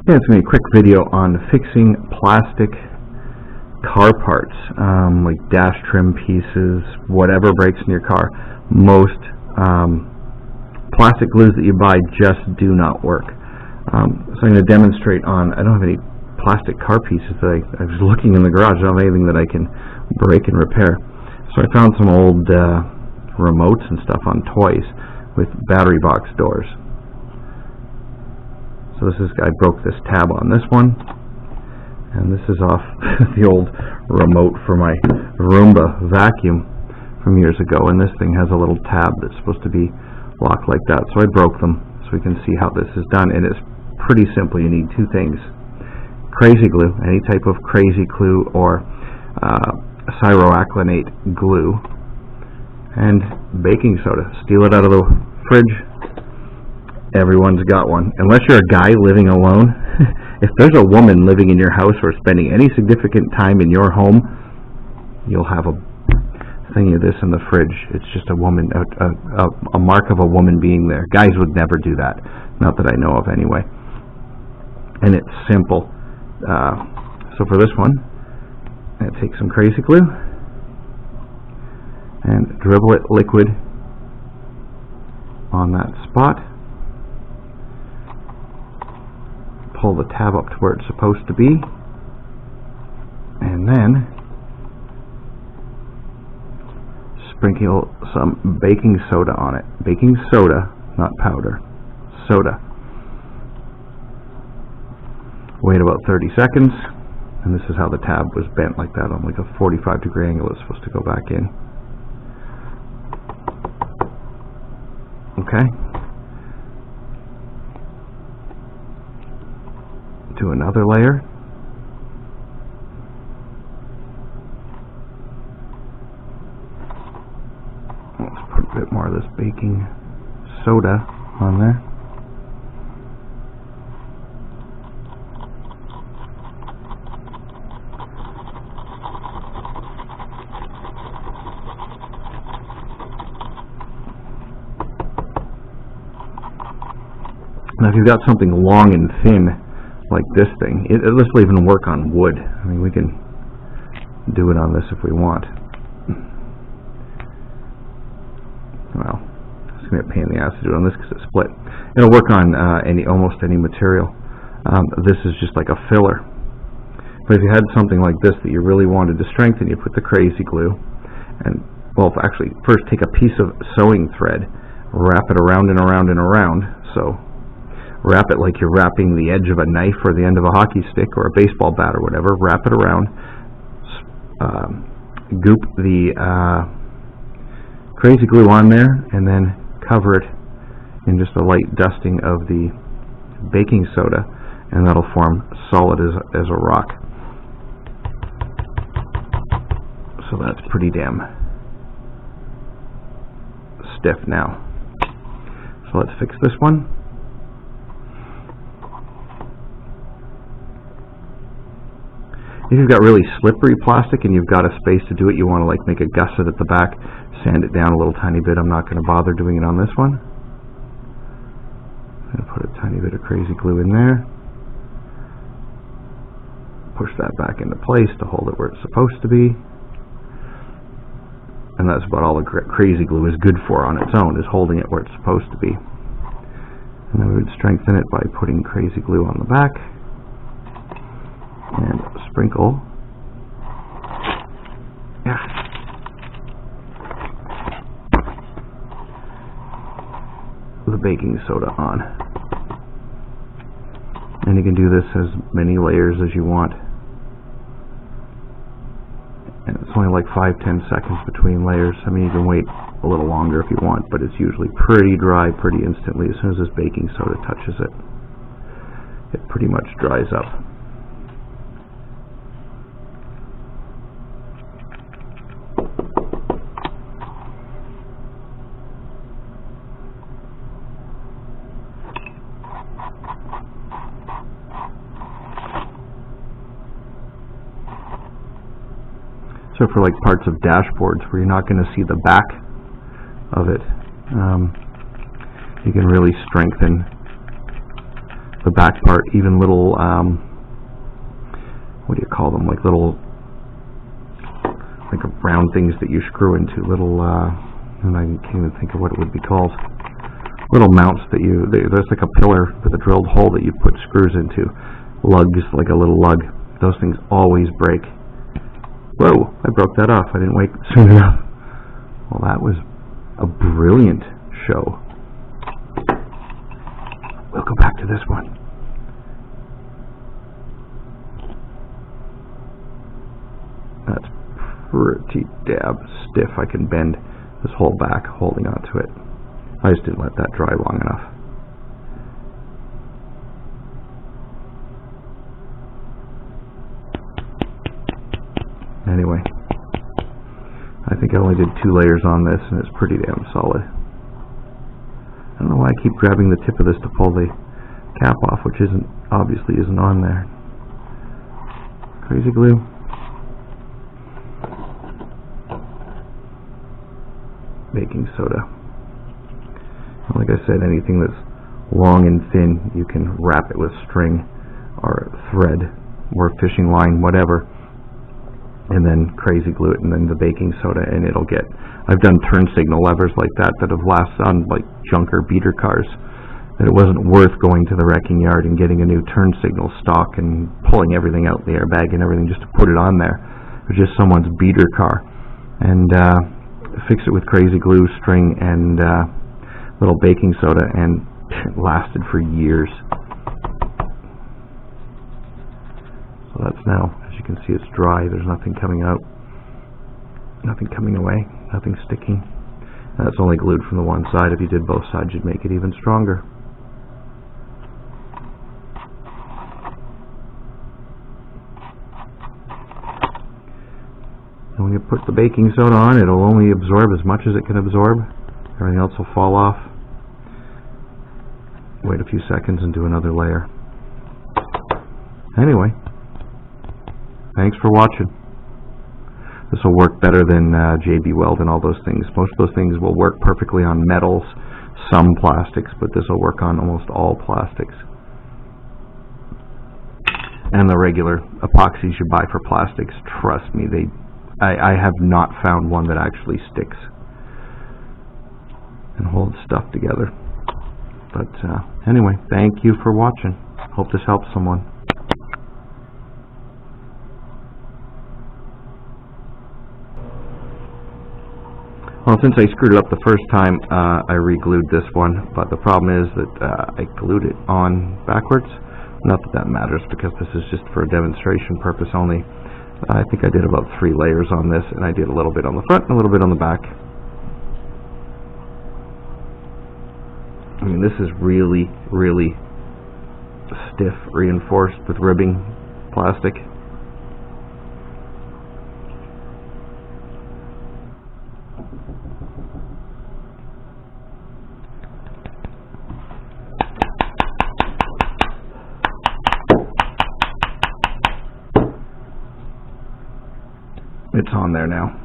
Yeah, it's going to be a quick video on fixing plastic car parts, like dash trim pieces, whatever breaks in your car. Most plastic glues that you buy just do not work. So I'm going to demonstrate on, I don't have any plastic car pieces that I was looking in the garage. I don't have anything that I can break and repair. So I found some old remotes and stuff on toys with battery box doors. So this guy broke this tab on this one, and this is off the old remote for my Roomba vacuum from years ago, and this thing has a little tab that's supposed to be locked like that. So I broke them so we can see how this is done, and it's pretty simple. You need two things: crazy glue, any type of crazy glue, or cyroacrylate glue, and baking soda. Steal it out of the fridge. Everyone's got one. Unless you're a guy living alone. If there's a woman living in your house or spending any significant time in your home, you'll have a thing of this in the fridge. It's just a woman, a mark of a woman being there. Guys would never do that. Not that I know of anyway. And it's simple. So for this one, I take some crazy glue and dribble it liquid on that spot. Pull the tab up to where it's supposed to be, and then sprinkle some baking soda on it. Baking soda, not powder. Soda. Wait about 30 seconds, and this is how the tab was bent like that on like a 45-degree angle. It's supposed to go back in. Okay. Do another layer. Let's put a bit more of this baking soda on there. Now if you've got something long and thin like this thing, this will even work on wood. I mean, we can do it on this if we want. Well, it's going to be a pain in the ass to do it on this because it's split. It'll work on almost any material. This is just like a filler. But if you had something like this that you really wanted to strengthen, you put the crazy glue, and well, actually, first take a piece of sewing thread, wrap it around and around and around. So wrap it like you're wrapping the edge of a knife or the end of a hockey stick or a baseball bat or whatever. Wrap it around. Goop the crazy glue on there, and then cover it in just a light dusting of the baking soda, and that'll form solid as a rock. So that's pretty damn stiff now. So let's fix this one. If you've got really slippery plastic and you've got a space to do it, you want to like make a gusset at the back, sand it down a little tiny bit. I'm not going to bother doing it on this one. I'm going to put a tiny bit of crazy glue in there. Push that back into place to hold it where it's supposed to be. And that's about all the crazy glue is good for on its own, is holding it where it's supposed to be. And then we would strengthen it by putting crazy glue on the back. And sprinkle the baking soda on. And you can do this as many layers as you want. And it's only like 5-10 seconds between layers. I mean, you can wait a little longer if you want, but it's usually pretty dry pretty instantly. As soon as this baking soda touches it, it pretty much dries up. So for like parts of dashboards where you're not going to see the back of it, you can really strengthen the back part, even little, what do you call them, like little, like round things that you screw into, little, and I can't even think of what it would be called, little mounts that there's like a pillar with a drilled hole that you put screws into, lugs, like a little lug. Those things always break. Whoa, I broke that off. I didn't wait soon enough. Well, that was a brilliant show. We'll go back to this one. That's pretty damn stiff. I can bend this whole back holding onto it. I just didn't let that dry long enough. Anyway, I think I only did 2 layers on this, and it's pretty damn solid. I don't know why I keep grabbing the tip of this to pull the cap off, which obviously isn't on there. Crazy glue. Baking soda. Like I said, anything that's long and thin, you can wrap it with string or thread or fishing line, whatever, and then crazy glue it, and then the baking soda, and it'll get. I've done turn signal levers like that have lasted on like junker beater cars, that it wasn't worth going to the wrecking yard and getting a new turn signal stock and pulling everything out, the airbag and everything, just to put it on there. It was just someone's beater car, and fix it with crazy glue, string, and little baking soda, and it lasted for years. So that's now, as you can see, it's dry. There's nothing coming out, nothing coming away, nothing sticking. And that's only glued from the one side. If you did both sides, you'd make it even stronger. And when you put the baking soda on, it'll only absorb as much as it can absorb. Everything else will fall off. Wait a few seconds and do another layer. Anyway, thanks for watching. This will work better than JB Weld and all those things. Most of those things will work perfectly on metals, some plastics, but this will work on almost all plastics. And the regular epoxies you buy for plastics, trust me, I have not found one that actually sticks and holds stuff together. But anyway, thank you for watching. Hope this helps someone. Well, since I screwed it up the first time, I re-glued this one, but the problem is that I glued it on backwards. Not that that matters, because this is just for a demonstration purpose only. I think I did about 3 layers on this, and I did a little bit on the front and a little bit on the back. I mean, this is really, really stiff, reinforced with ribbing plastic. It's on there now.